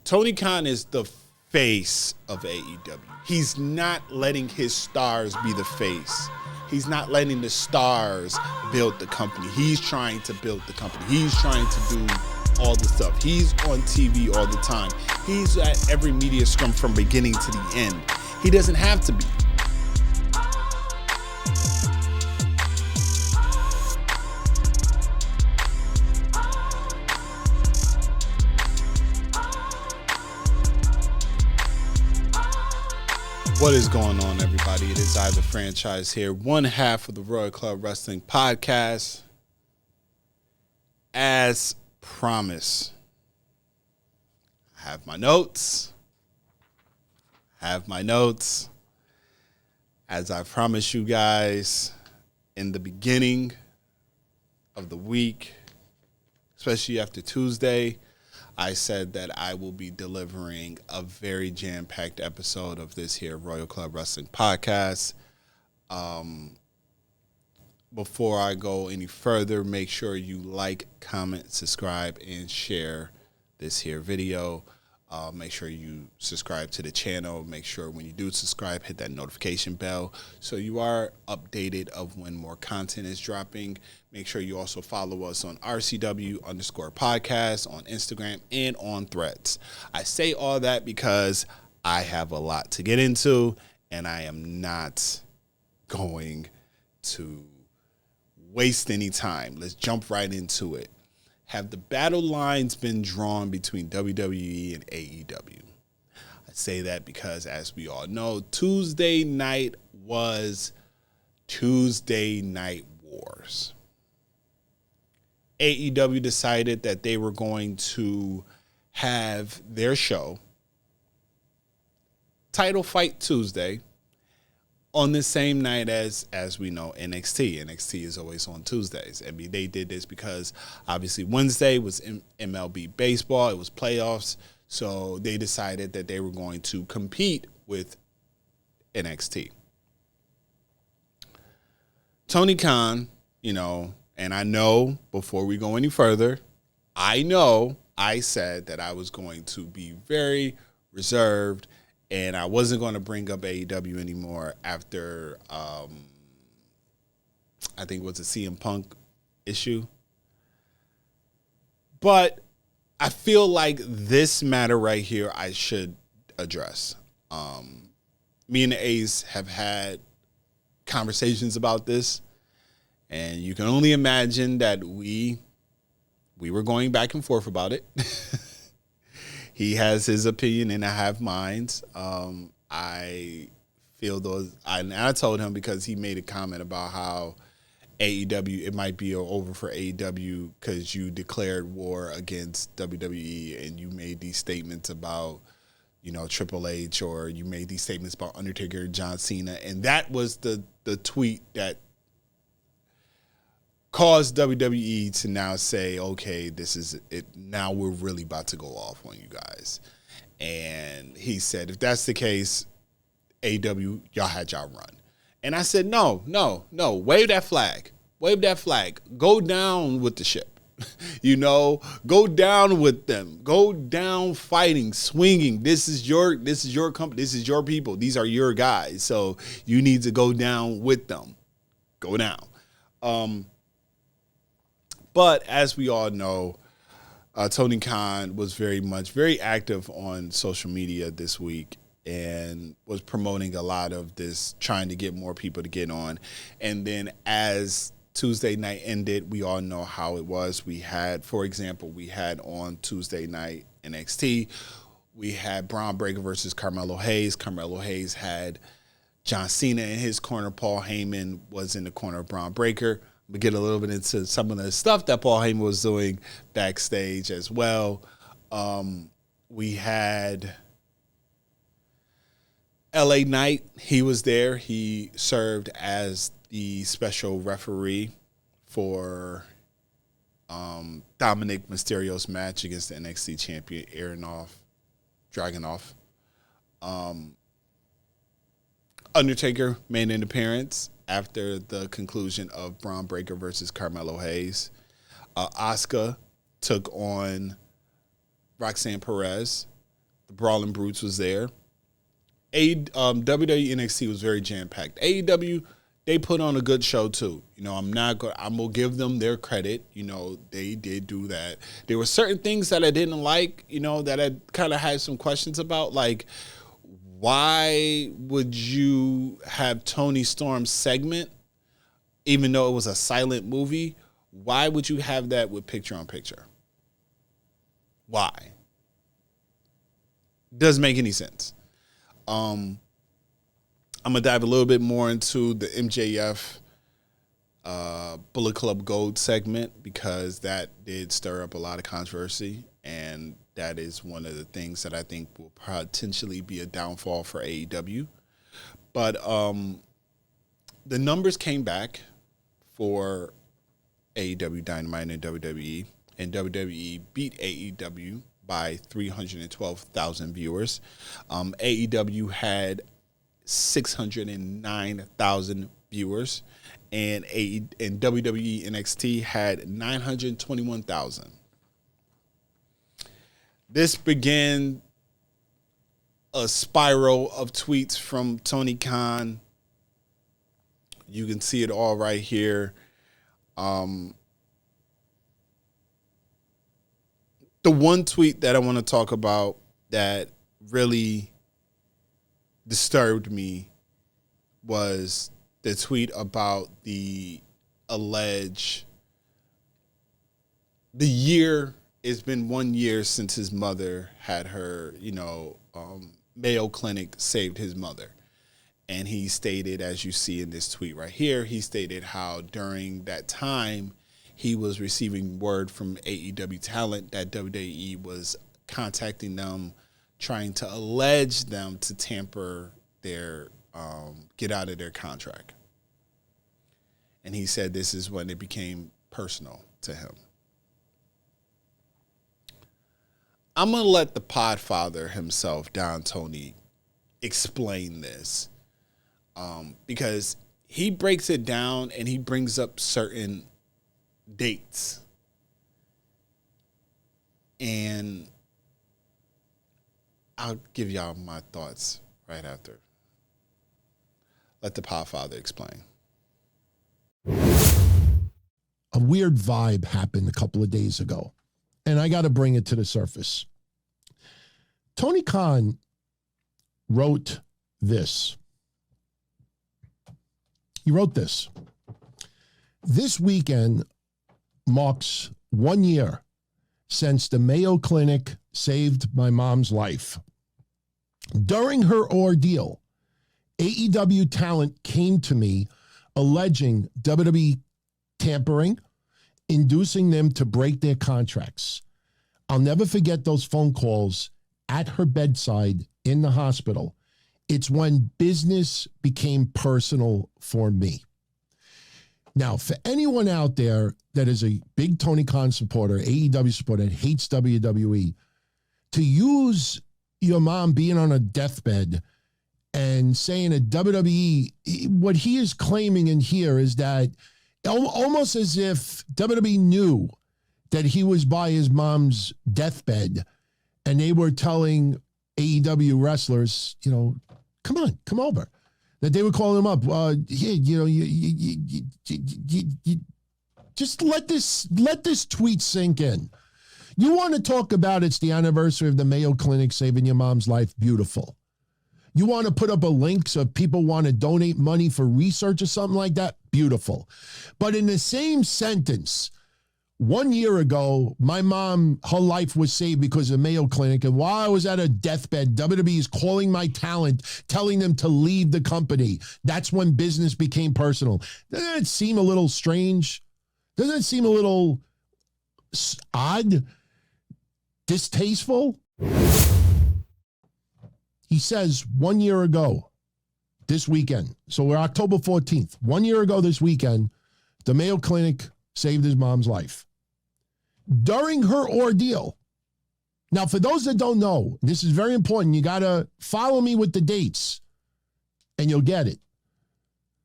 Tony Khan is the face of AEW. He's not letting his stars be the face. He's not letting the stars build the company. He's trying to build the company. He's trying to do all the stuff. He's on TV all the time. He's at every media scrum from beginning to the end. He doesn't have to be. What is going on, everybody? It is I, the franchise here, one half of the Royal Club Wrestling Podcast. As promised, I have my notes. As I promised you guys in the beginning of the week, especially after Tuesday, I said that I will be delivering a very jam-packed episode of this here Royal Club Wrestling Podcast. Before I go any further, make sure you like, comment, subscribe, and share this here video. Make sure you subscribe to the channel. Make sure when you do subscribe, hit that notification bell so you are updated of when more content is dropping. Make sure you also follow us on RCW_podcast on Instagram and on Threads. I say all that because I have a lot to get into, and I am not going to waste any time. Let's jump right into it. Have the battle lines been drawn between WWE and AEW? I say that because, as we all know, Tuesday night was Tuesday Night Wars. AEW decided that they were going to have their show, Title Fight Tuesday, on the same night as we know NXT. NXT is always on Tuesdays. I mean, they did this because obviously Wednesday was MLB baseball. It was playoffs. So they decided that they were going to compete with NXT. Tony Khan, and I know before we go any further, I said that I was going to be very reserved and I wasn't going to bring up AEW anymore after, I think it was a CM Punk issue. But I feel like this matter right here I should address. Me and the Ace have had conversations about this, and you can only imagine that we were going back and forth about it. He has his opinion and I have mine. I feel those, and I told him because he made a comment about how AEW, it might be over for AEW because you declared war against WWE and you made these statements about, Triple H, or you made these statements about Undertaker and John Cena. And that was the tweet that caused WWE to now say, okay, this is it. Now we're really about to go off on you guys. And he said, if that's the case, AEW, y'all had y'all run. And I said, no. Wave that flag. Go down with the ship. Go down with them. Go down fighting, swinging. This is your company. This is your people. These are your guys. So you need to go down with them. Go down. But as we all know, Tony Khan was very active on social media this week and was promoting a lot of this, trying to get more people to get on. And then as Tuesday night ended, we all know how it was. We had on Tuesday night NXT, we had Braun Breaker versus Carmelo Hayes. Carmelo Hayes had John Cena in his corner. Paul Heyman was in the corner of Braun Breaker. We get a little bit into some of the stuff that Paul Heyman was doing backstage as well. We had LA Knight. He was there. He served as the special referee for Dominic Mysterio's match against the NXT champion Dragunov. Undertaker made an appearance after the conclusion of Braun Breaker versus Carmelo Hayes. Asuka took on Roxanne Perez. The Brawling Brutes was there. WWE NXT was very jam-packed. AEW, they put on a good show too. I'm gonna give them their credit. They did do that. There were certain things that I didn't like, that I kind of had some questions about. Like, why would you have Tony Storm's segment, even though it was a silent movie? Why would you have that with picture-on-picture? Why? Doesn't make any sense. I'm gonna dive a little bit more into the MJF Bullet Club Gold segment, because that did stir up a lot of controversy, and that is one of the things that I think will potentially be a downfall for AEW. But the numbers came back for AEW Dynamite and WWE, and WWE beat AEW by 312,000 viewers. AEW had 609,000 viewers, and WWE NXT had 921,000. This began a spiral of tweets from Tony Khan. You can see it all right here. The one tweet that I want to talk about that really disturbed me was the tweet about the year. It's been 1 year since his mother had her, Mayo Clinic saved his mother. And he stated, as you see in this tweet right here, he stated how during that time he was receiving word from AEW talent that WWE was contacting them, trying to allege them to tamper their, get out of their contract. And he said this is when it became personal to him. I'm going to let the podfather himself, Don Tony, explain this. Because he breaks it down and he brings up certain dates. And I'll give y'all my thoughts right after. Let the podfather explain. A weird vibe happened a couple of days ago, and I got to bring it to the surface. Tony Khan wrote this. He wrote this. This weekend marks 1 year since the Mayo Clinic saved my mom's life. During her ordeal, AEW talent came to me alleging WWE tampering, inducing them to break their contracts. I'll never forget those phone calls at her bedside in the hospital. It's when business became personal for me. Now, for anyone out there that is a big Tony Khan supporter, AEW supporter, that hates WWE, to use your mom being on a deathbed and saying that WWE, what he is claiming in here is that almost as if WWE knew that he was by his mom's deathbed and they were telling AEW wrestlers, come on, come over. That they were calling him up. Just let this tweet sink in. You want to talk about it's the anniversary of the Mayo Clinic saving your mom's life? Beautiful. You want to put up a link so if people want to donate money for research or something like that? Beautiful. But in the same sentence, 1 year ago, my mom, her life was saved because of Mayo Clinic. And while I was at a deathbed, WWE is calling my talent, telling them to leave the company. That's when business became personal. Doesn't it seem a little strange? Doesn't it seem a little odd? Distasteful? He says 1 year ago, this weekend. So we're October 14th. 1 year ago this weekend, the Mayo Clinic saved his mom's life. During her ordeal. Now, for those that don't know, this is very important. You got to follow me with the dates and you'll get it.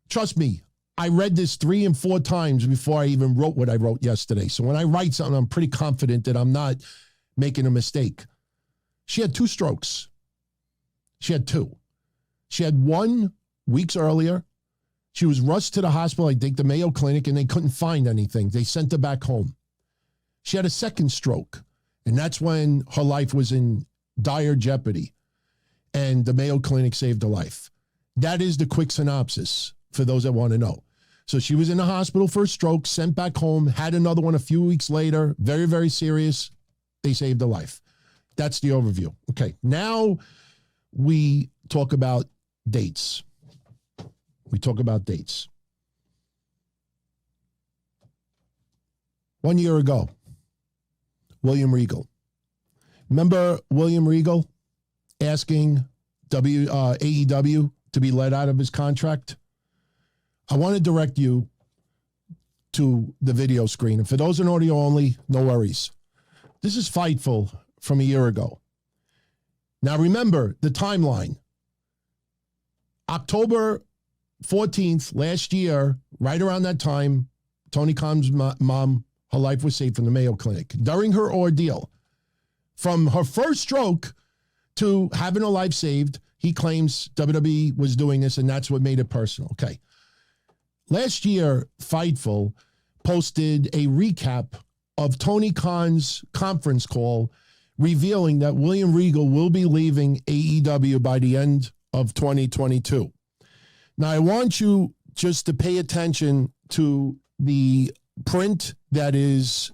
Trust me, I read this 3 and 4 times before I even wrote what I wrote yesterday. So when I write something, I'm pretty confident that I'm not making a mistake. She had 2 strokes. She had 2. She had one weeks earlier. She was rushed to the hospital, I think the Mayo Clinic, and they couldn't find anything. They sent her back home. She had a second stroke, and that's when her life was in dire jeopardy, and the Mayo Clinic saved her life. That is the quick synopsis for those that want to know. So she was in the hospital for a stroke, sent back home, had another one a few weeks later, very, very serious. They saved her life. That's the overview. Okay, now we talk about dates. We talk about dates. 1 year ago, William Regal. Remember William Regal asking AEW to be let out of his contract? I want to direct you to the video screen. And for those in audio only, no worries. This is Fightful from a year ago. Now remember the timeline. October 14th last year, right around that time, Tony Khan's mom, her life was saved from the Mayo Clinic. During her ordeal, from her first stroke to having her life saved, he claims WWE was doing this, and that's what made it personal. Okay. Last year, Fightful posted a recap of Tony Khan's conference call revealing that William Regal will be leaving AEW by the end of 2022. Now, I want you just to pay attention to the print that is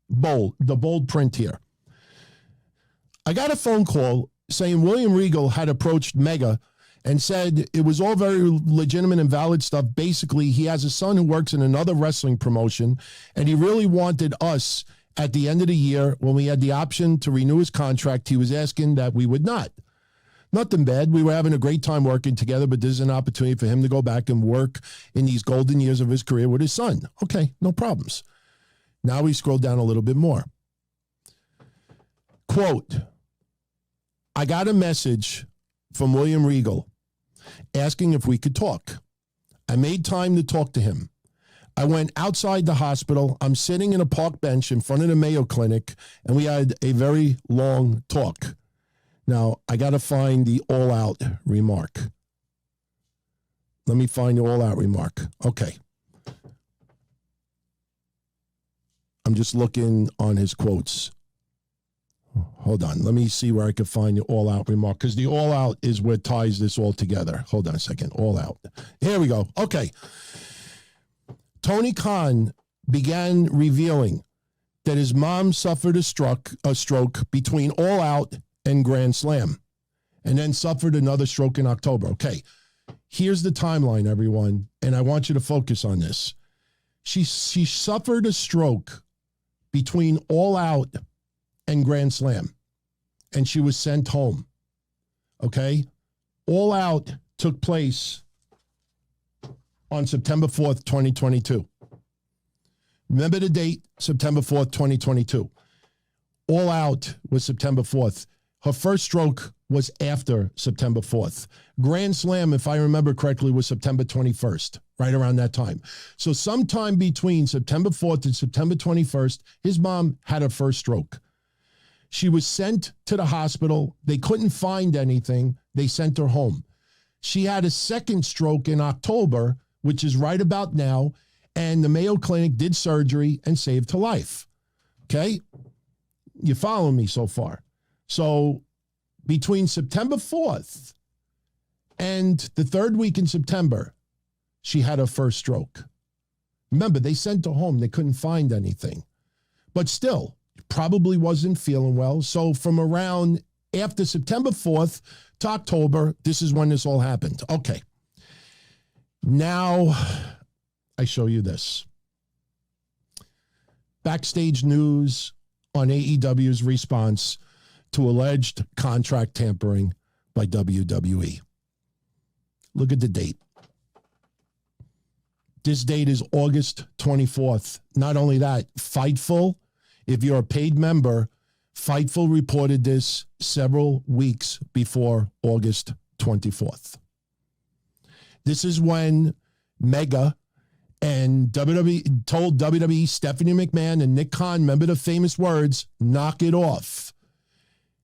bold, the bold print here. I got a phone call saying William Regal had approached Mega and said it was all very legitimate and valid stuff. Basically, he has a son who works in another wrestling promotion, and he really wanted us at the end of the year, when we had the option to renew his contract, he was asking that we would not. Nothing bad. We were having a great time working together, but this is an opportunity for him to go back and work in these golden years of his career with his son. Okay, no problems. Now we scroll down a little bit more. Quote, I got a message from William Regal asking if we could talk. I made time to talk to him. I went outside the hospital. I'm sitting in a park bench in front of the Mayo Clinic, and we had a very long talk. Now, I got to find the all-out remark. Let me find the all-out remark. Okay. I'm just looking on his quotes. Hold on. Let me see where I can find the all-out remark, because the all-out is what ties this all together. Hold on a second. All-out. Here we go. Okay. Tony Khan began revealing that his mom suffered a stroke between All Out and Grand Slam, and then suffered another stroke in October. Okay, here's the timeline, everyone, and I want you to focus on this. She suffered a stroke between All Out and Grand Slam, and she was sent home. Okay, All Out took place on September 4th, 2022. Remember the date, September 4th, 2022. All Out was September 4th. Her first stroke was after September 4th. Grand Slam, if I remember correctly, was September 21st, right around that time. So sometime between September 4th and September 21st, his mom had her first stroke. She was sent to the hospital. They couldn't find anything. They sent her home. She had a second stroke in October, which is right about now, and the Mayo Clinic did surgery and saved her life. Okay? You follow me so far? So between September 4th and the third week in September, she had her first stroke. Remember, they sent her home. They couldn't find anything. But still, probably wasn't feeling well. So from around after September 4th to October, this is when this all happened. Okay. Now, I show you this. Backstage news on AEW's response to alleged contract tampering by WWE. Look at the date. This date is August 24th. Not only that, Fightful, if you're a paid member, Fightful reported this several weeks before August 24th. This is when Mega And WWE told WWE Stephanie McMahon and Nick Khan, remember the famous words, knock it off.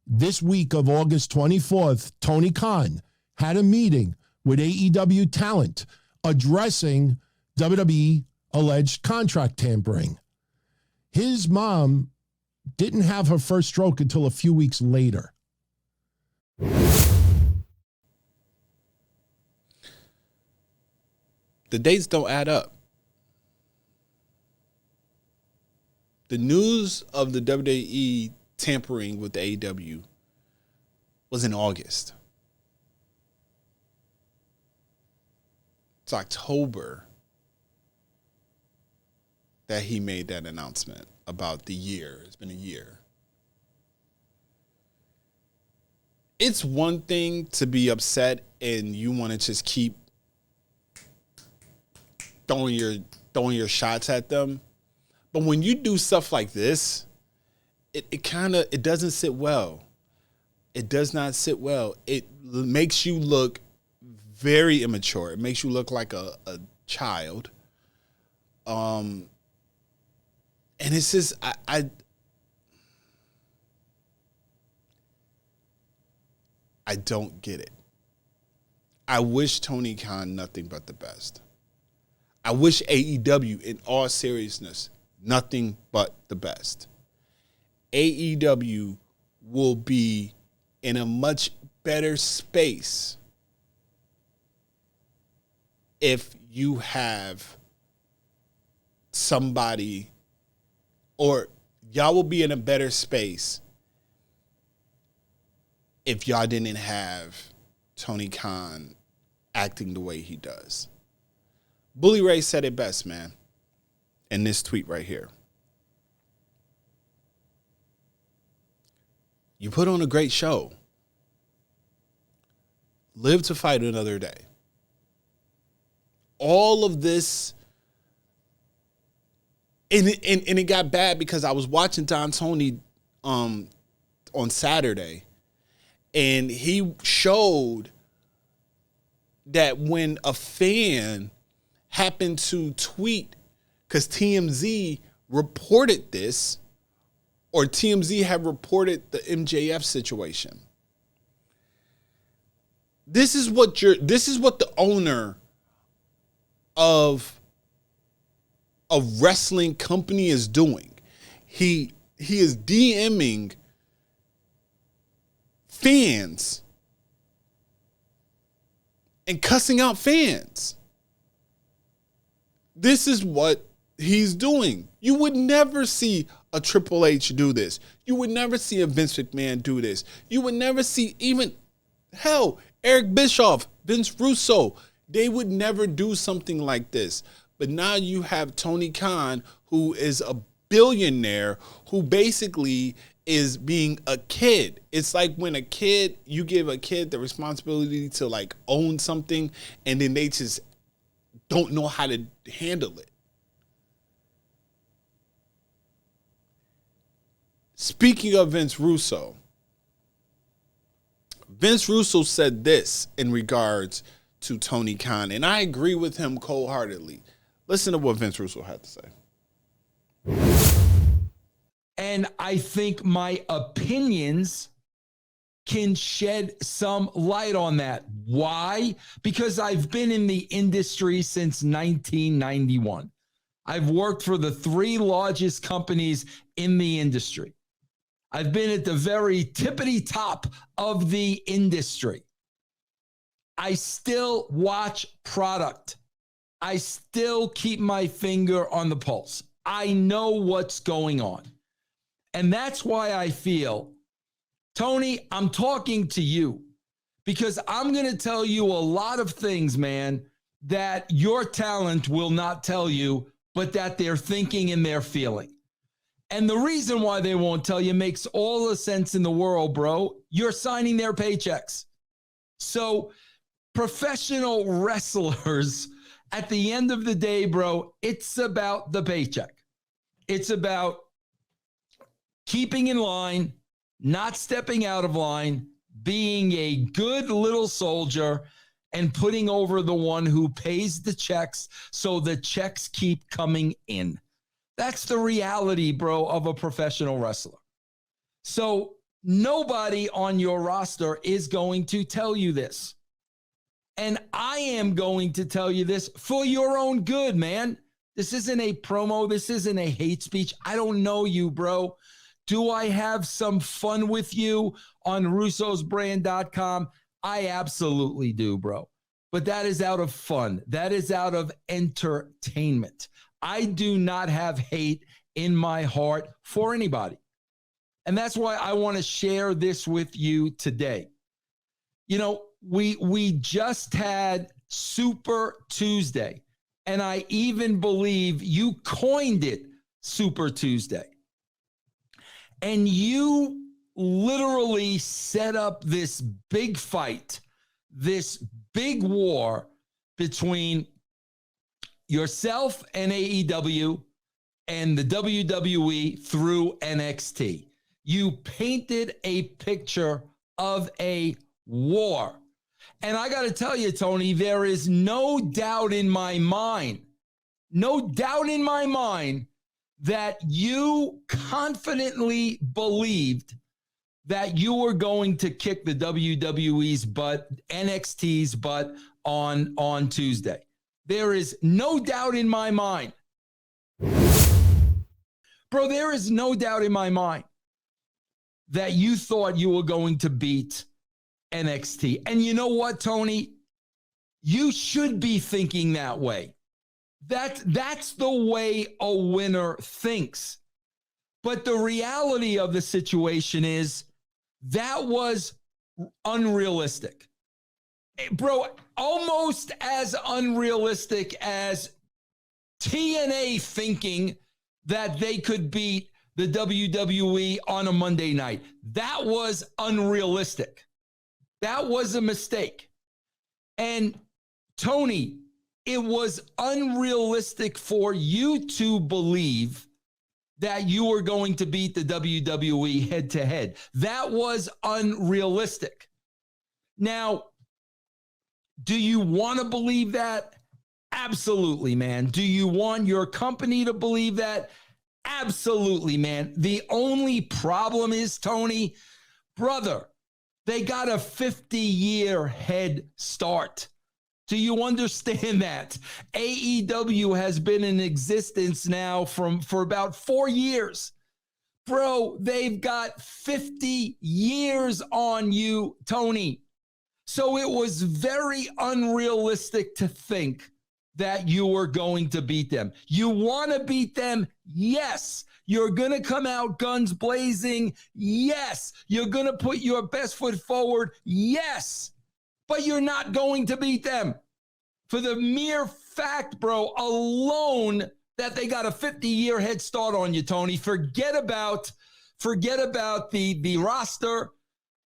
This week of August 24th, Tony Khan had a meeting with AEW talent addressing WWE alleged contract tampering. His mom didn't have her first stroke until a few weeks later. The dates don't add up. The news of the WWE tampering with the AEW was in August. It's October that he made that announcement about the year. It's been a year. It's one thing to be upset and you want to just keep throwing your shots at them. But when you do stuff like this, it doesn't sit well. It does not sit well. It makes you look very immature. It makes you look like a child. And it's just I don't get it. I wish Tony Khan nothing but the best. I wish AEW, in all seriousness, nothing but the best. AEW will be in a much better space if you have somebody, or y'all will be in a better space if y'all didn't have Tony Khan acting the way he does. Bully Ray said it best, man, in this tweet right here. You put on a great show. Live to fight another day. All of this, and it got bad because I was watching Don Tony on Saturday, and he showed that when a fan happened to tweet, because TMZ reported this, or TMZ had reported the MJF situation. This is what the owner of a wrestling company is doing. He is DMing fans and cussing out fans. This is what he's doing. You would never see a Triple H do this. You would never see a Vince McMahon do this. You would never see even, hell, Eric Bischoff, Vince Russo. They would never do something like this. But now you have Tony Khan, who is a billionaire, who basically is being a kid. It's like when you give a kid the responsibility to like own something, and then they just don't know how to handle it. Speaking of Vince Russo said this in regards to Tony Khan, and I agree with him cold-heartedly. Listen to what Vince Russo had to say. And I think my opinions can shed some light on that. Why? Because I've been in the industry since 1991. I've worked for the 3 largest companies in the industry. I've been at the very tippity top of the industry. I still watch product. I still keep my finger on the pulse. I know what's going on. And that's why I feel, Tony, I'm talking to you because I'm going to tell you a lot of things, man, that your talent will not tell you, but that they're thinking and they're feeling. And the reason why they won't tell you makes all the sense in the world, bro. You're signing their paychecks. So professional wrestlers, at the end of the day, bro, it's about the paycheck. It's about keeping in line, not stepping out of line, being a good little soldier, and putting over the one who pays the checks so the checks keep coming in. That's the reality, bro, of a professional wrestler. So nobody on your roster is going to tell you this. And I am going to tell you this for your own good, man. This isn't a promo. This isn't a hate speech. I don't know you, bro. Do I have some fun with you on russosbrand.com? I absolutely do, bro. But that is out of fun. That is out of entertainment. I do not have hate in my heart for anybody. And that's why I want to share this with you today. You know, we just had Super Tuesday, and I even believe you coined it Super Tuesday. And you literally set up this big fight, this big war between yourself and AEW and the WWE through NXT. You painted a picture of a war. And I got to tell you, Tony, there is no doubt in my mind that you confidently believed that you were going to kick the WWE's butt, NXT's butt on Tuesday. There is no doubt in my mind. Bro, there is no doubt in my mind that you thought you were going to beat NXT. And you know what, Tony? You should be thinking that way. That's the way a winner thinks. But the reality of the situation is that was unrealistic. Bro, almost as unrealistic as TNA thinking that they could beat the WWE on a Monday night. That was unrealistic. That was a mistake. And Tony, it was unrealistic for you to believe that you were going to beat the WWE head to head. That was unrealistic. Now, do you want to believe that? Absolutely, man. Do you want your company to believe that? Absolutely, man. The only problem is, Tony, brother, they got a 50-year head start. Do you understand that? AEW has been in existence now for about 4 years. Bro, they've got 50 years on you, Tony. So it was very unrealistic to think that you were going to beat them. You want to beat them? Yes. You're going to come out guns blazing? Yes. You're going to put your best foot forward? Yes. But you're not going to beat them. For the mere fact, bro, alone that they got a 50-year head start on you, Tony. Forget about the roster.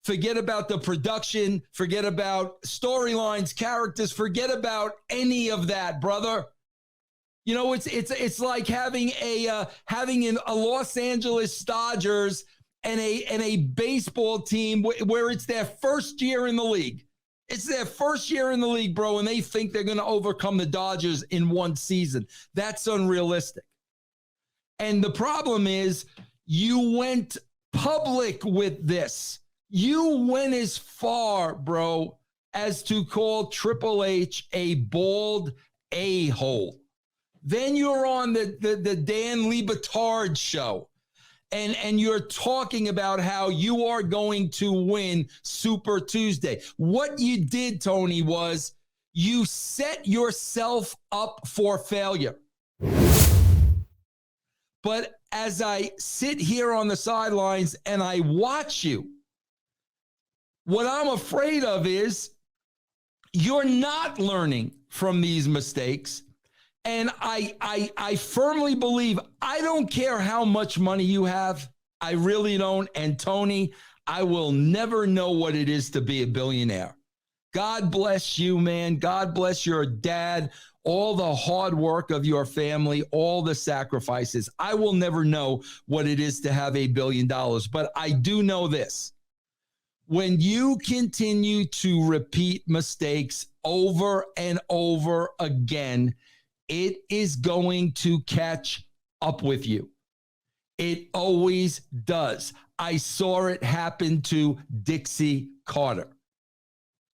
Forget about the production. Forget about storylines, characters. Forget about any of that, brother. You know, it's like having a Los Angeles Dodgers and a baseball team where it's their first year in the league. It's their first year in the league, bro, and they think they're going to overcome the Dodgers in one season. That's unrealistic. And the problem is you went public with this. You went as far, bro, as to call Triple H a bald a-hole. Then you're on the Dan Le Batard show. And you're talking about how you are going to win Super Tuesday. What you did, Tony, was you set yourself up for failure. But as I sit here on the sidelines and I watch you, what I'm afraid of is you're not learning from these mistakes. And I firmly believe, I don't care how much money you have. I really don't. And Tony, I will never know what it is to be a billionaire. God bless you, man. God bless your dad, all the hard work of your family, all the sacrifices. I will never know what it is to have $1 billion. But I do know this. When you continue to repeat mistakes over and over again, it is going to catch up with you. It always does. I saw it happen to Dixie Carter.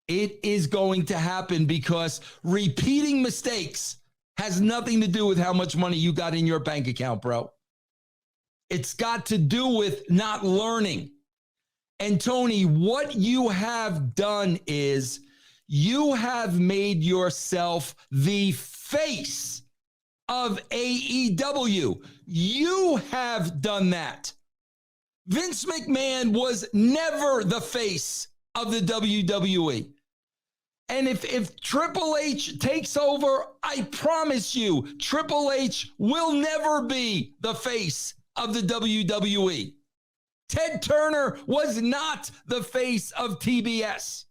It is going to happen because repeating mistakes has nothing to do with how much money you got in your bank account, bro. It's got to do with not learning. And Tony, what you have done is you have made yourself the face of AEW. You have done that. Vince McMahon was never the face of the WWE. And if Triple H takes over, I promise you, Triple H will never be the face of the WWE. Ted Turner was not the face of TBS.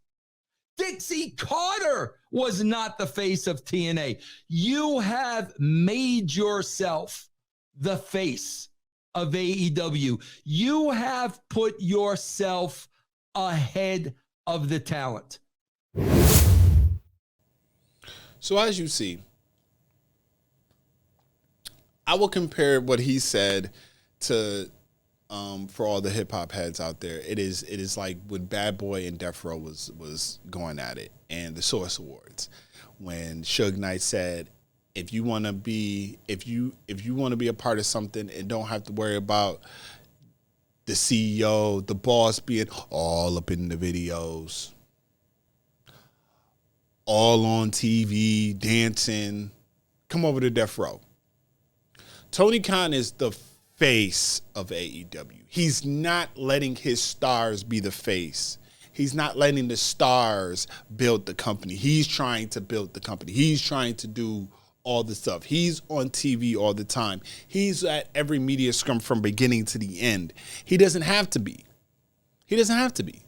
Dixie Carter was not the face of TNA. You have made yourself the face of AEW. You have put yourself ahead of the talent. So as you see, I will compare what he said to, for all the hip hop heads out there, it is like when Bad Boy and Death Row was going at it, and the Source Awards, when Suge Knight said, if you want to be a part of something and don't have to worry about the CEO, the boss being all up in the videos, all on TV, dancing, come over to Death Row. Tony Khan is the face of AEW. He's not letting his stars be the face. He's not letting the stars build the company. He's trying to build the company. He's trying to do all the stuff. He's on TV all the time. He's at every media scrum from beginning to the end. He doesn't have to be. He doesn't have to be.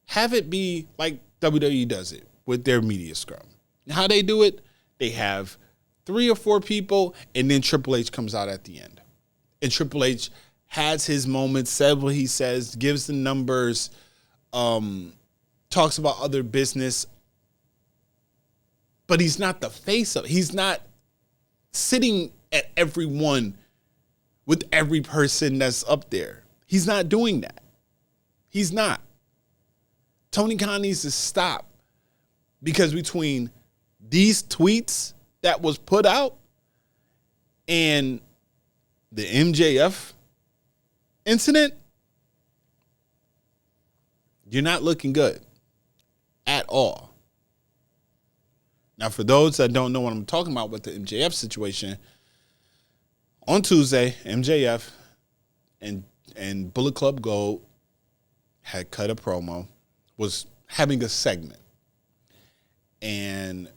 Have it be like WWE does it with their media scrum. How they do it, they have 3 or 4 people, and then Triple H comes out at the end. And Triple H has his moments, said what he says, gives the numbers, talks about other business, but he's not the face of it. He's not sitting at everyone with every person that's up there. He's not doing that. He's not. Tony Khan needs to stop, because between these tweets that was put out and the MJF incident, you're not looking good at all. Now, for those that don't know what I'm talking about with the MJF situation, on Tuesday, MJF and Bullet Club Gold had cut a promo, was having a segment. And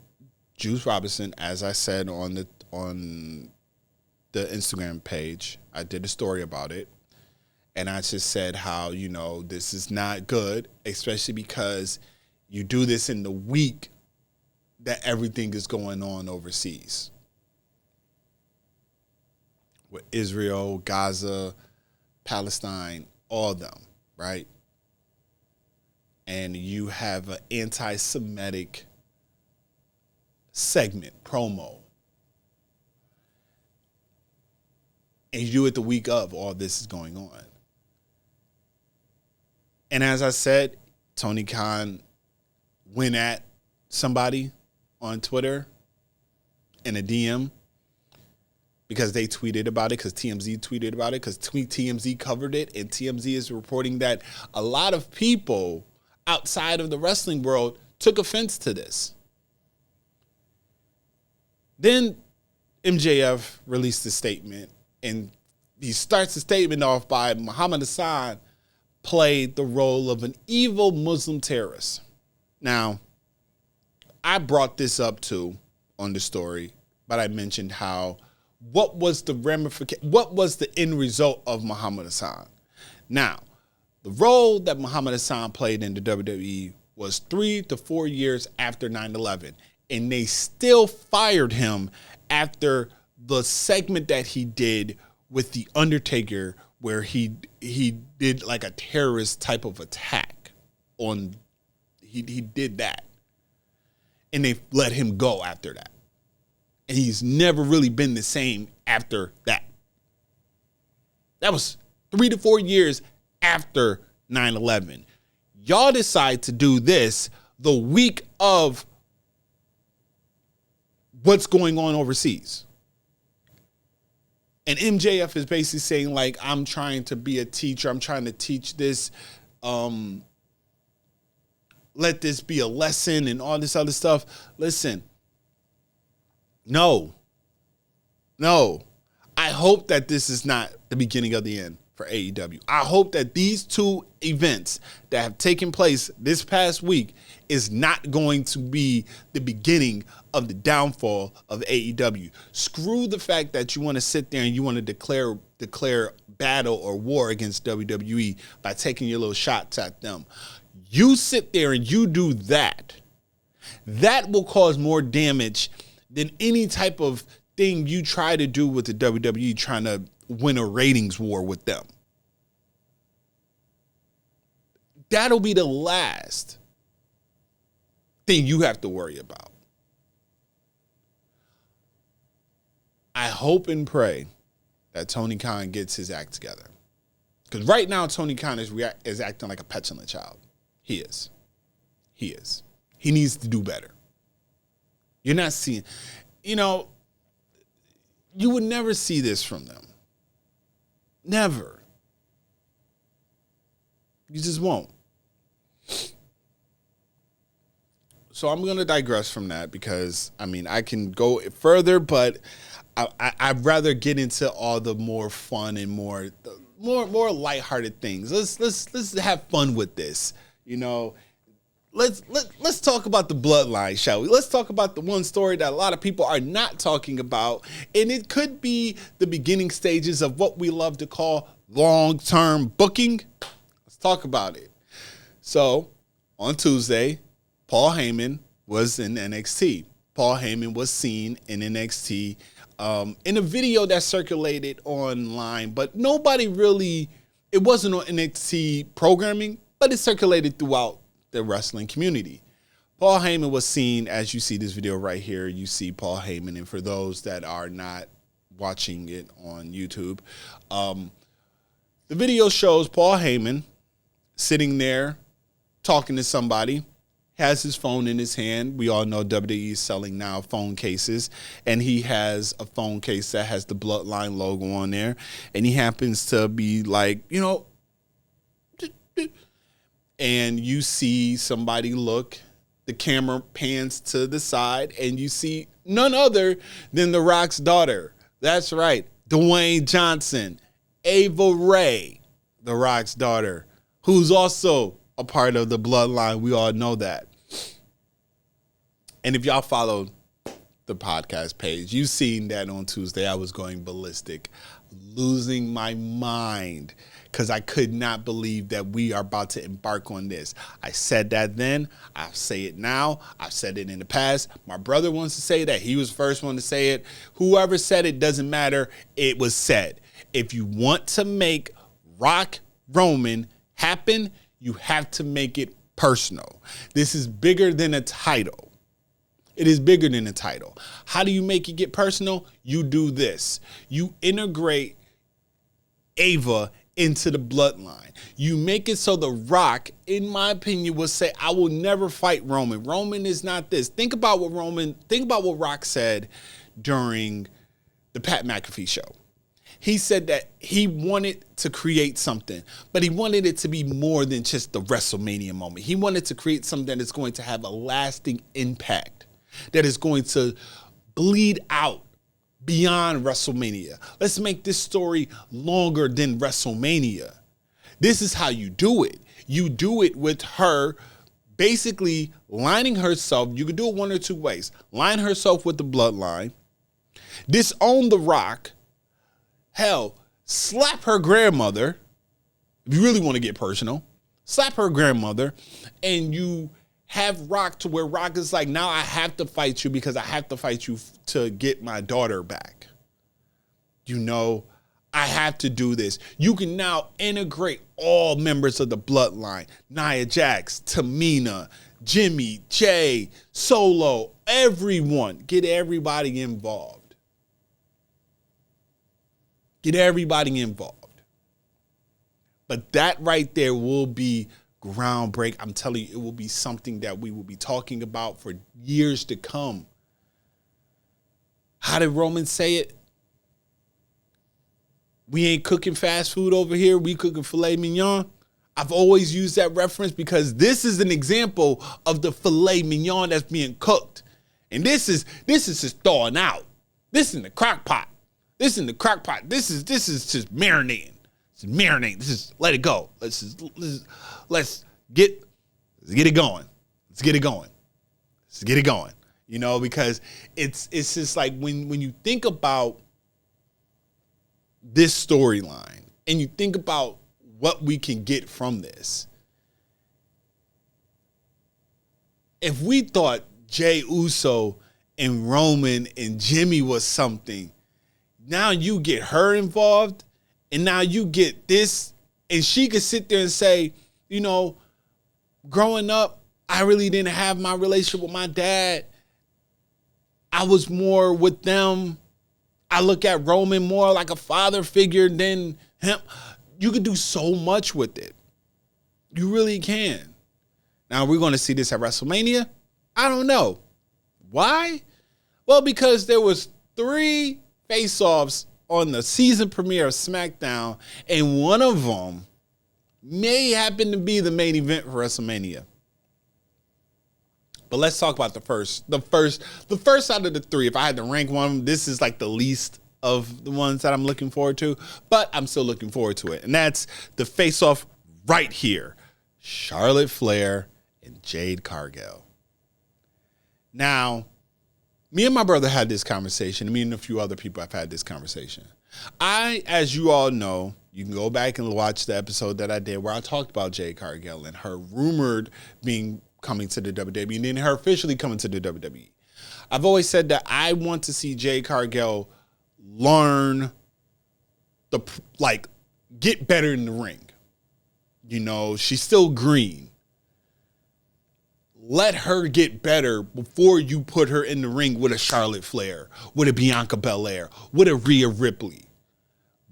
Juice Robinson, as I said on the Instagram page, I did a story about it. And I just said how, this is not good, especially because you do this in the week that everything is going on overseas. With Israel, Gaza, Palestine, all of them, right? And you have an anti-Semitic segment, promo. And you do it the week of all this is going on. And as I said, Tony Khan went at somebody on Twitter in a DM because they tweeted about it, because TMZ tweeted about it, because TMZ covered it, and TMZ is reporting that a lot of people outside of the wrestling world took offense to this. Then MJF released a statement, and he starts the statement off by Muhammad Hassan played the role of an evil Muslim terrorist. Now, I brought this up too on the story, but I mentioned how what was the end result of Muhammad Hassan. Now, the role that Muhammad Hassan played in the WWE was 3 to 4 years after 9/11, and they still fired him after the segment that he did with The Undertaker, where he did like a terrorist type of attack on. He did that. And they let him go after that. And he's never really been the same after that. That was 3 to 4 years after 9/11. Y'all decide to do this the week of what's going on overseas. And MJF is basically saying, like, I'm trying to be a teacher. I'm trying to teach this. Let this be a lesson and all this other stuff. Listen, no. I hope that this is not the beginning of the end for AEW. I hope that these two events that have taken place this past week is not going to be the beginning of the downfall of AEW. Screw the fact that you want to sit there and you want to declare battle or war against WWE by taking your little shots at them. You sit there and you do that. That will cause more damage than any type of thing you try to do with the WWE trying to win a ratings war with them. That'll be the last thing you have to worry about. I hope and pray that Tony Khan gets his act together. Because right now, Tony Khan is acting like a petulant child. He is. He needs to do better. You're not seeing, you would never see this from them. Never. You just won't. So I'm going to digress from that because, I can go further, but I'd rather get into all the more fun and more lighthearted things. Let's have fun with this. Let's talk about the Bloodline, shall we? Let's talk about the one story that a lot of people are not talking about, and it could be the beginning stages of what we love to call long-term booking. Let's talk about it. So, on Tuesday, Paul Heyman was in NXT. Paul Heyman was seen in NXT in a video that circulated online, but nobody really, it wasn't on NXT programming, but it circulated throughout the wrestling community. Paul Heyman was seen, as you see this video right here, you see Paul Heyman, and for those that are not watching it on YouTube, the video shows Paul Heyman sitting there talking to somebody, has his phone in his hand. We all know WWE is selling now phone cases, and he has a phone case that has the Bloodline logo on there, and he happens to be like, and you see somebody look, the camera pans to the side, and you see none other than The Rock's daughter. That's right, Dwayne Johnson, Ava Ray, The Rock's daughter, who's also a part of the Bloodline. We all know that. And if y'all follow the podcast page, you've seen that on Tuesday I was going ballistic, losing my mind, because I could not believe that we are about to embark on this. I said that then. I'll say it now. I've said it in the past. My brother wants to say that. He was the first one to say it. Whoever said it, doesn't matter. It was said. If you want to make Rock Roman happen, you have to make it personal. This is bigger than a title. It is bigger than a title. How do you make it get personal? You do this. You integrate Ava into the Bloodline. You make it so The Rock, in my opinion, will say, I will never fight Roman. Roman is not this. Think about what Rock said during the Pat McAfee show. He said that he wanted to create something, but he wanted it to be more than just the WrestleMania moment. He wanted to create something that is going to have a lasting impact, that is going to bleed out beyond WrestleMania. Let's make this story longer than WrestleMania. This is how you do it. You do it with her basically lining herself. You can do it one or two ways. Line herself with the Bloodline, disown The Rock, hell, slap her grandmother, if you really want to get personal, slap her grandmother, and you have Rock to where Rock is like, now I have to fight you because I have to fight you to get my daughter back. I have to do this. You can now integrate all members of the Bloodline. Nia Jax, Tamina, Jimmy, Jay, Solo, everyone. Get everybody involved. Get everybody involved. But that right there will be groundbreaking. I'm telling you, it will be something that we will be talking about for years to come. How did Roman say it? We ain't cooking fast food over here. We cooking filet mignon. I've always used that reference because this is an example of the filet mignon that's being cooked. And this is just thawing out. This is in the crock pot. This is just marinating. It's marinating. This is let it go. Let's get it going. Let's get it going. Let's get it going. You know, because it's just like when you think about this storyline and you think about what we can get from this. If we thought Jey Uso and Roman and Jimmy was something, now you get her involved and now you get this, and she could sit there and say, you know, growing up, I really didn't have my relationship with my dad. I was more with them. I look at Roman more like a father figure than him. You could do so much with it. You really can. Now, we're going to see this at WrestleMania? I don't know. Why? Well, because there was 3 face-offs on the season premiere of Smackdown, and one of them may happen to be the main event for WrestleMania. But let's talk about the first out of the 3. If I had to rank one, this is like the least of the ones that I'm looking forward to, but I'm still looking forward to it. And that's the face-off right here. Charlotte Flair and Jade Cargill. Now, me and my brother had this conversation. Me and a few other people have had this conversation. As you all know, you can go back and watch the episode that I did where I talked about Jade Cargill and her rumored coming to the WWE and then her officially coming to the WWE. I've always said that I want to see Jade Cargill learn get better in the ring. You know, she's still green. Let her get better before you put her in the ring with a Charlotte Flair, with a Bianca Belair, with a Rhea Ripley.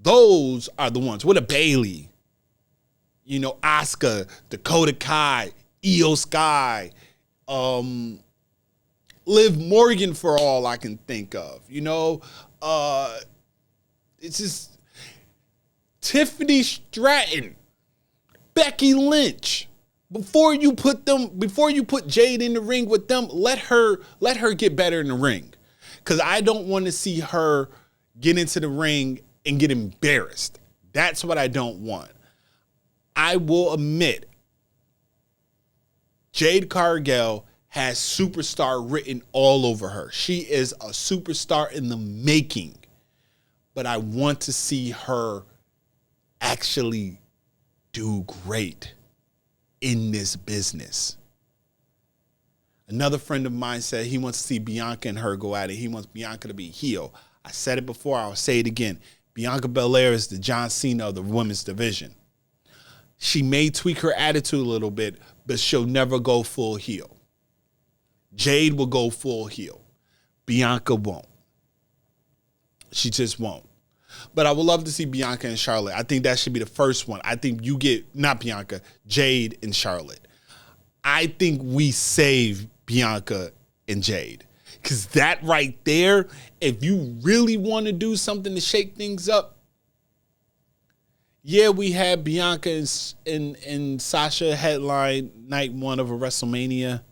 Those are the ones. With a Bayley. You know, Asuka, Dakota Kai, Io Sky, Liv Morgan for all I can think of. You know, it's just Tiffany Stratton, Becky Lynch. Before you put Jade in the ring with them, let her get better in the ring. Because I don't want to see her get into the ring and get embarrassed. That's what I don't want. I will admit, Jade Cargill has superstar written all over her. She is a superstar in the making. But I want to see her actually do great in this business. Another friend of mine said he wants to see Bianca and her go at it. He wants Bianca to be heel. I said it before, I'll say it again. Bianca Belair is the John Cena of the women's division. She may tweak her attitude a little bit, but she'll never go full heel. Jade will go full heel. Bianca won't. She just won't. But I would love to see Bianca and Charlotte. I think that should be the first one. I think you get, not Bianca, Jade and Charlotte. I think we save Bianca and Jade. Because that right there, if you really want to do something to shake things up, yeah, we had Bianca and Sasha headline night 1 of a WrestleMania.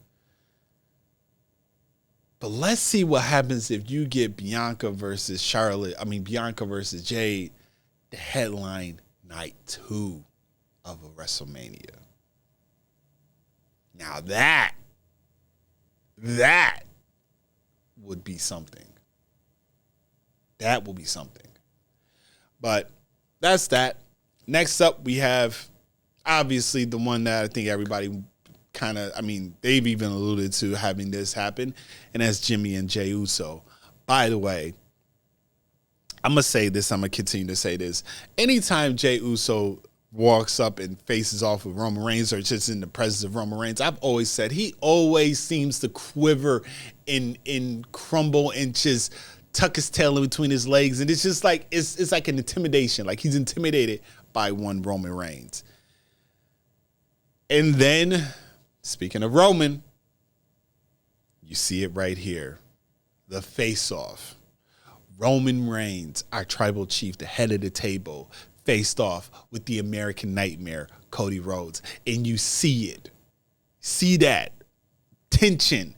But let's see what happens if you get Bianca versus Jade, the headline night 2 of a WrestleMania. Now that would be something. That will be something. But that's that. Next up, we have obviously the one that I think everybody they've even alluded to having this happen, and that's Jimmy and Jey Uso. By the way, I'm going to say this. I'm going to continue to say this. Anytime Jey Uso walks up and faces off with Roman Reigns or just in the presence of Roman Reigns, I've always said he always seems to quiver and crumble and just tuck his tail in between his legs. And it's just like, it's like an intimidation. Like he's intimidated by one Roman Reigns. And then, speaking of Roman, you see it right here. The face-off. Roman Reigns, our tribal chief, the head of the table, faced off with the American Nightmare, Cody Rhodes. And you see it. See that. Tension.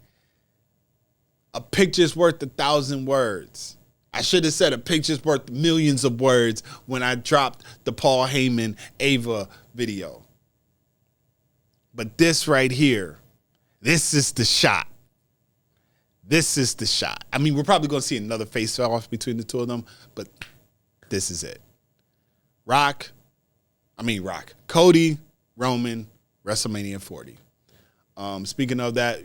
A picture's worth 1,000 words. I should have said a picture's worth millions of words when I dropped the Paul Heyman Ava video. But this right here, this is the shot. This is the shot. I mean, we're probably going to see another face-off between the two of them, but this is it. Cody, Roman, WrestleMania 40. Speaking of that,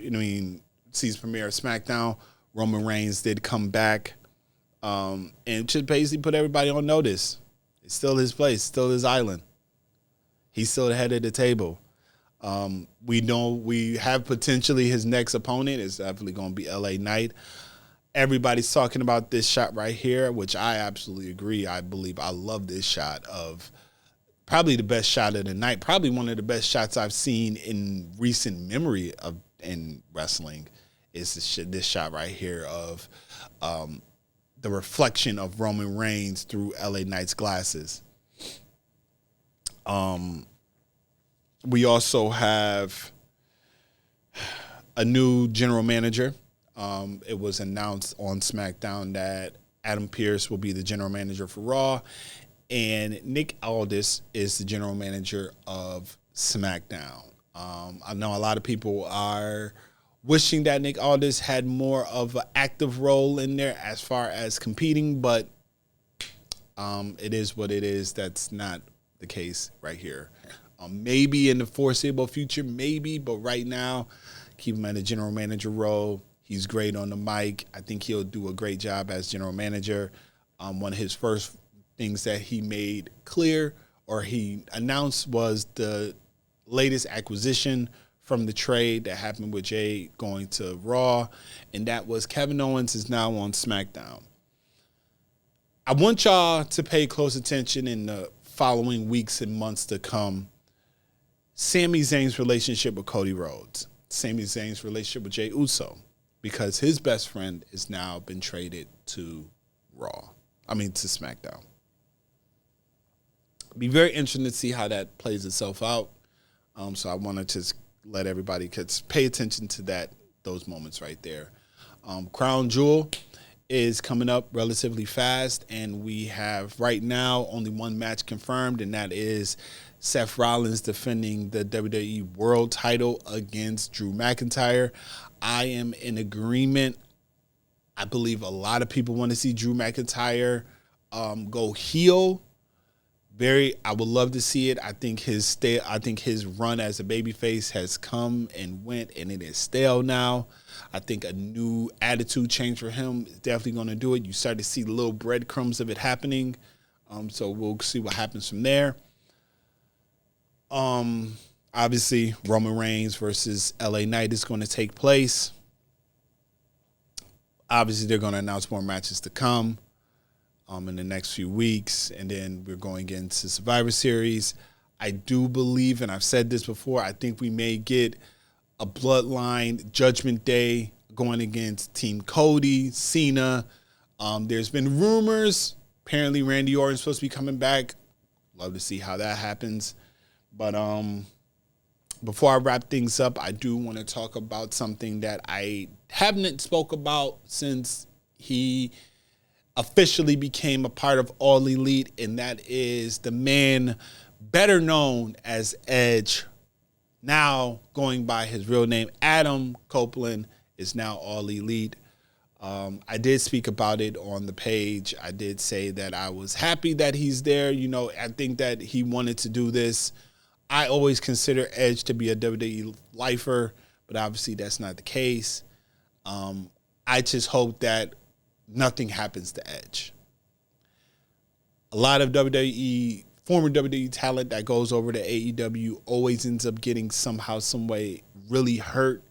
season premiere of Smackdown, Roman Reigns did come back and just basically put everybody on notice. It's still his place, still his island. He's still the head of the table. We know we have potentially his next opponent is definitely going to be LA Knight. Everybody's talking about this shot right here, which I absolutely agree. I love this shot of probably the best shot of the night, probably one of the best shots I've seen in recent memory in wrestling is this shot right here of the reflection of Roman Reigns through LA Knight's glasses. We also have a new general manager. It was announced on SmackDown that Adam Pearce will be the general manager for Raw, and Nick Aldis is the general manager of SmackDown. I know a lot of people are wishing that Nick Aldis had more of an active role in there as far as competing, but it is what it is. That's not the case right here. Maybe in the foreseeable future, maybe, but right now, keep him in a general manager role. He's great on the mic. I think he'll do a great job as general manager. One of his first things that he made clear or he announced was the latest acquisition from the trade that happened with Jay going to Raw, and that was Kevin Owens is now on SmackDown. I want y'all to pay close attention in the following weeks and months to come. Sami Zayn's relationship with Cody Rhodes, Sami Zayn's relationship with Jey Uso, because his best friend has now been traded to SmackDown. Be very interesting to see how that plays itself out. So I want to just let everybody pay attention to those moments right there. Crown Jewel is coming up relatively fast, and we have right now only one match confirmed, and that is Seth Rollins defending the WWE World title against Drew McIntyre. I am in agreement. I believe a lot of people want to see Drew McIntyre go heel. I would love to see it. I think his run as a babyface has come and went, and it is stale now. I think a new attitude change for him is definitely going to do it. You start to see little breadcrumbs of it happening. So we'll see what happens from there. Obviously, Roman Reigns versus LA Knight is going to take place. Obviously, they're going to announce more matches to come in the next few weeks, and then we're going into Survivor Series. I do believe, and I've said this before, I think we may get a Bloodline Judgment Day going against Team Cody, Cena. There's been rumors. Apparently, Randy Orton's supposed to be coming back. Love to see how that happens. But before I wrap things up, I do want to talk about something that I haven't spoke about since he officially became a part of All Elite, and that is the man better known as Edge, now going by his real name, Adam Copeland, is now All Elite. I did speak about it on the page. I did say that I was happy that he's there. I think that he wanted to do this. I always consider Edge to be a WWE lifer, but obviously that's not the case. I just hope that nothing happens to Edge. a lot of WWE, former WWE talent that goes over to AEW always ends up getting somehow, some way really hurt.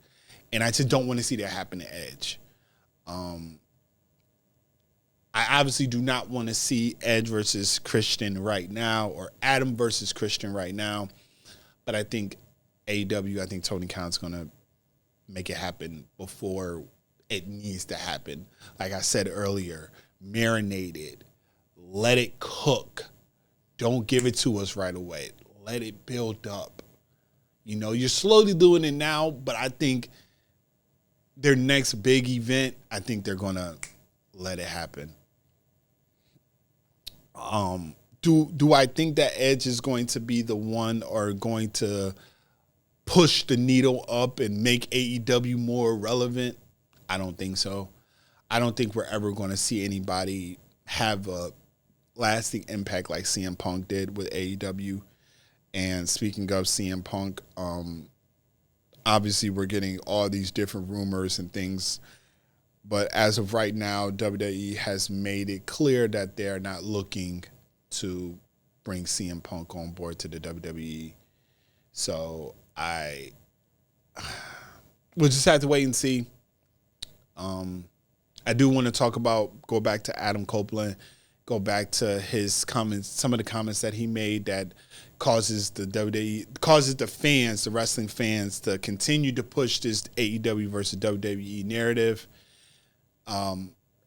And I just don't want to see that happen to Edge. I obviously do not want to see Edge versus Christian right now or Adam versus Christian right now. But I think AEW, I think Tony Khan's going to make it happen before it needs to happen. Like I said earlier, marinate it. Let it cook. Don't give it to us right away. Let it build up. You know, you're slowly doing it now, but I think their next big event, I think they're going to let it happen. Do I think that Edge is going to be the one or going to push the needle up and make AEW more relevant? I don't think so. I don't think we're ever going to see anybody have a lasting impact like CM Punk did with AEW. And speaking of CM Punk, obviously we're getting all these different rumors and things. But as of right now, WWE has made it clear that they're not looking to bring CM Punk on board to the WWE. So we'll just have to wait and see. I do want to go back to Adam Copeland, go back to his comments, some of the comments that he made that causes the fans, the wrestling fans, to continue to push this AEW versus WWE narrative.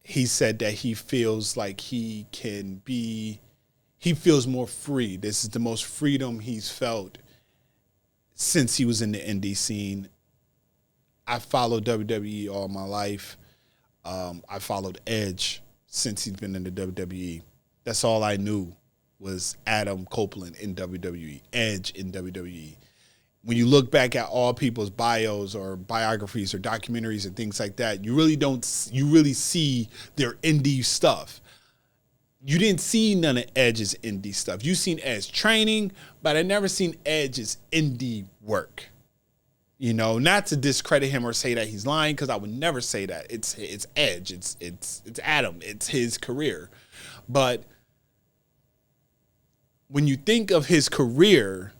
He said that he feels like he feels more free. This is the most freedom he's felt since he was in the indie scene. I followed WWE all my life. I followed Edge since he's been in the WWE. That's all I knew was Adam Copeland in WWE, Edge in WWE. When you look back at all people's bios or biographies or documentaries and things like that, you really see their indie stuff. You didn't see none of Edge's indie stuff. You seen Edge training, but I never seen Edge's indie work. You know, not to discredit him or say that he's lying, because I would never say that. It's Edge. It's Adam. It's his career. But when you think of his career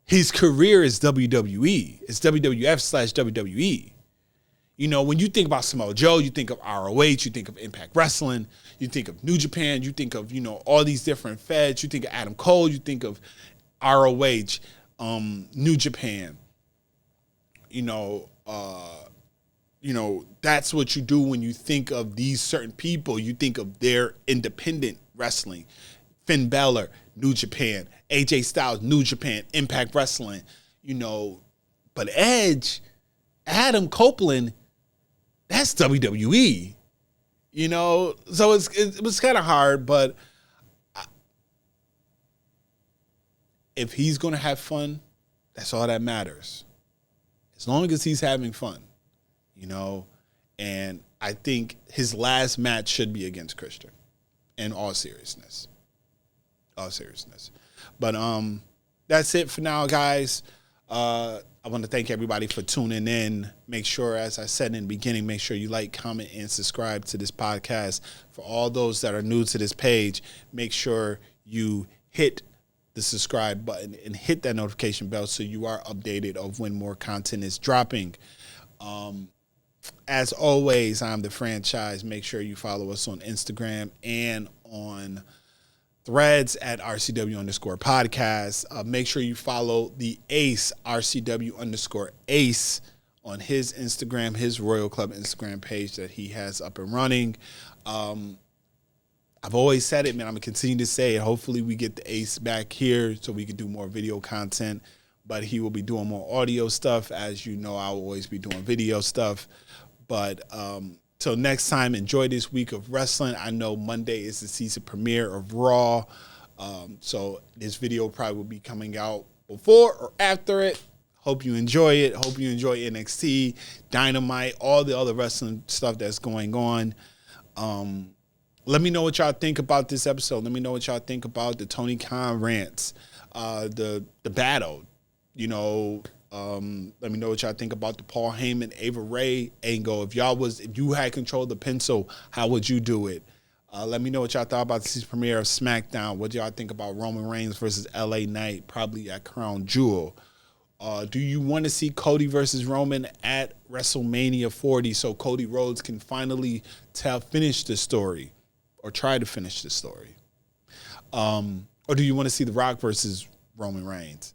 is WWE. It's WWF/WWE. You know, when you think about Samoa Joe, you think of ROH, you think of Impact Wrestling, you think of New Japan, you think of, all these different feds, you think of Adam Cole, you think of ROH, New Japan. That's what you do when you think of these certain people. You think of their independent wrestling. Finn Balor, New Japan. AJ Styles, New Japan. Impact Wrestling. But Edge, Adam Copeland, that's WWE. So it was kind of hard, but if he's going to have fun, that's all that matters. As long as he's having fun, and I think his last match should be against Christian, in all seriousness. But that's it for now, guys. I want to thank everybody for tuning in. Make sure, as I said in the beginning, make sure you like, comment, and subscribe to this podcast. For all those that are new to this page, make sure you hit the subscribe button and hit that notification bell so you are updated of when more content is dropping. As always, I'm the franchise. Make sure you follow us on Instagram and on Threads at RCW_podcast. Make sure you follow the Ace, RCW_Ace, on his Instagram, his Royal Club Instagram page that he has up and running. I've always said it, man. I'm going to continue to say it. Hopefully we get the Ace back here so we can do more video content. But he will be doing more audio stuff. As you know, I'll always be doing video stuff. But till next time, enjoy this week of wrestling. I know Monday is the season premiere of Raw. So this video probably will be coming out before or after it. Hope you enjoy it. Hope you enjoy NXT, Dynamite, all the other wrestling stuff that's going on. Let me know what y'all think about this episode. Let me know what y'all think about the Tony Khan rants, the battle. Let me know what y'all think about the Paul Heyman, Ava Ray angle. If you had control of the pencil, how would you do it? Let me know what y'all thought about the season premiere of SmackDown. What do y'all think about Roman Reigns versus LA Knight, probably at Crown Jewel? Do you want to see Cody versus Roman at WrestleMania 40 so Cody Rhodes can finally finish the story or try to finish the story? Or do you want to see The Rock versus Roman Reigns?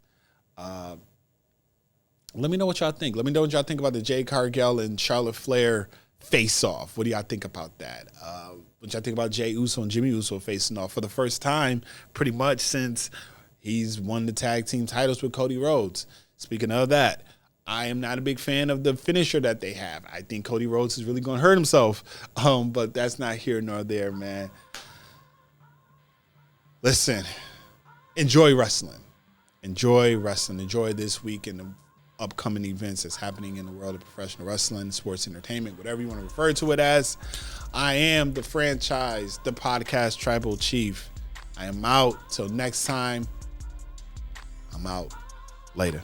Let me know what y'all think. Let me know what y'all think about the Jade Cargill and Charlotte Flair face-off. What do y'all think about that? What y'all think about Jey Uso and Jimmy Uso facing off for the first time pretty much since he's won the tag team titles with Cody Rhodes? Speaking of that, I am not a big fan of the finisher that they have. I think Cody Rhodes is really going to hurt himself, but that's not here nor there, man. Listen, enjoy wrestling. Enjoy wrestling. Enjoy this week and the upcoming events that's happening in the world of professional wrestling, sports entertainment, whatever you want to refer to it as. I am the franchise, the podcast tribal chief. I am out. Till next time, I'm out. Later.